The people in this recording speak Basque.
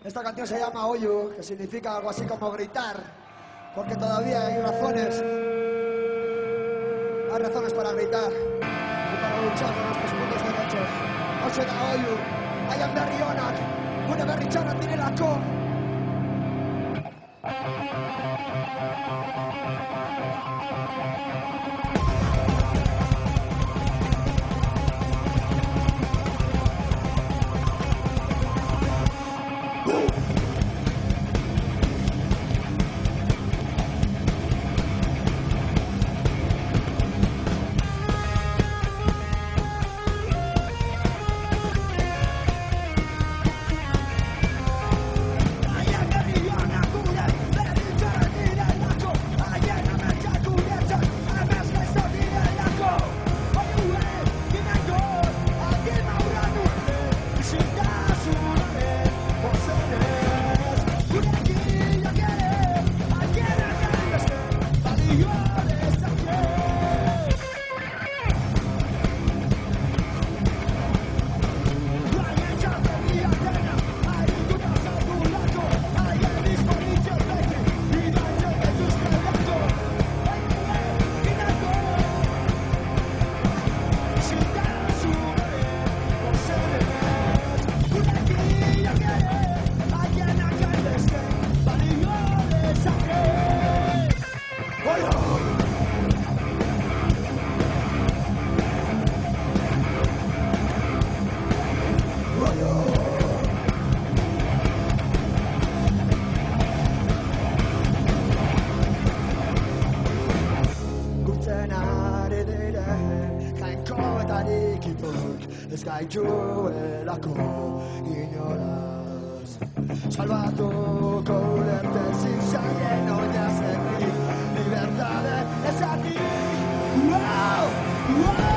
Esta canción se llama Oyu, que significa algo así como gritar, porque todavía hay razones para gritar y para luchar por nuestros puntos derechos. Ocho da Oyu, hayan berri onak, gure berri txarrak direlako. Ez gaituelako inoraz salbatuko ulerten zitzaien oinazek libertade ezatik. Wow!